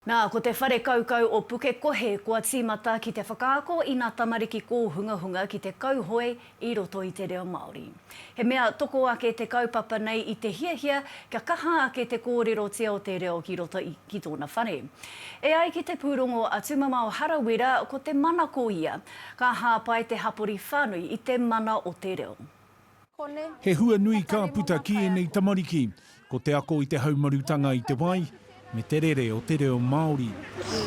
Nā, ko te whare kaukau o Pukekohe kua tīmata ki te whakaako i ngā tamariki kōhungahunga ki te kauhoi i roto i te reo Māori. He mea toko ake te kaupapa nei i te hiahia, kia kaha ake te kōrero tia o te reo ki roto ki tōna whare. E ai ki te pūrongo a Tumamao Harawira ko te mana ko ia, ka hāpai te hapori whānui i te mana o te reo. He hua nui ka puta ki e nei tamariki, ko te ako i te haumarutanga i te wai, me te rere o te reo Māori.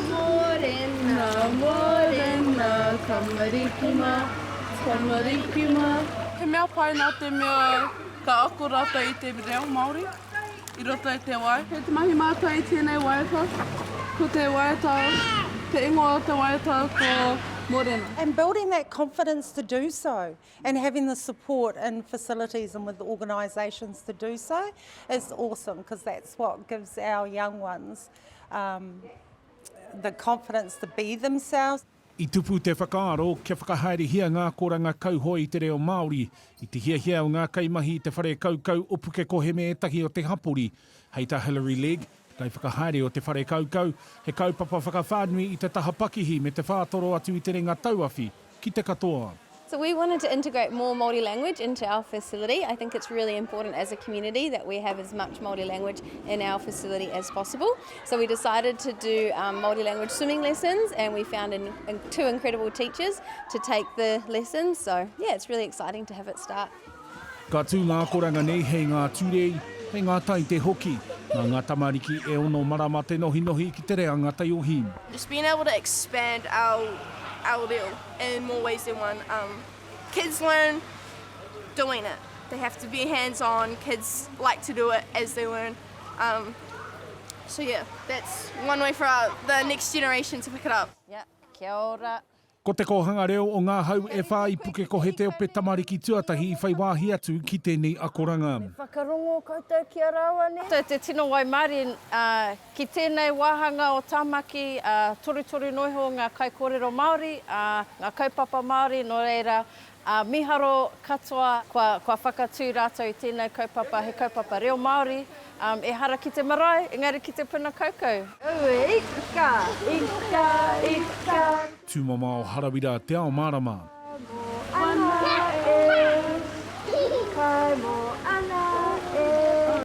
Morena, morena, tamarikima, tamarikima. He mea pai nā te mea ka ako rata i te reo Māori, i roto i te wai. He te mahi mātua i tēnei waiata, ko te waiata, te ingoa o te waiata ko morena. And building that confidence to do so and having the support and facilities and with the organisations to do so is awesome, because that's what gives our young ones the confidence to be themselves. I tupu te whakaaro, kia whakahaerehia ngā koranga kauhoi i te reo Māori, i te hiahia o ngā kaimahi i te whare kaukau o Pukekohe me etahi o te hapori, hei ta Hillary Legg, kai whakahaere o te whare kaukau, he kaupapa whakawhānui i te taha pakihi me te whātoro atu i te ringa tauawhi ki te katoa. So we wanted to integrate more Māori language into our facility. I think it's really important as a community that we have as much Māori language in our facility as possible. So we decided to do Māori language swimming lessons, and we found two incredible teachers to take the lessons. So yeah, it's really exciting to have it start. Ka tū ngā koranga nei hei ngā tūrei, hei ngā tai te hoki, ngā tamariki e ono marama te nohi nohi ki te rea ngā tai ohi. Just being able to expand our reo in more ways than one. Kids learn doing it. They have to be hands-on. Kids like to do it as they learn. So yeah, that's one way for the next generation to pick it up. Yeah, kia ora. Ko te kohanga reo o ngā hau e whā i Pukekohe te ope tamariki tuatahi i whai wāhi atu ki tēnei akoranga. Whakarongo koutou kia rawa ne. Te tino wai Māori, ki tēnei wāhanga o tāmaki, toru noiho ngā kai kōrero Māori, ngā kaupapa Māori, no reira, miharo katoa, kua whakatū rātou i tēnei kaupapa, he kaupapa reo Māori, e hara ki te marae, engari ki te puna kaukau. Ika, ika, ika. Tumamao Harawira, te Ao Mārama.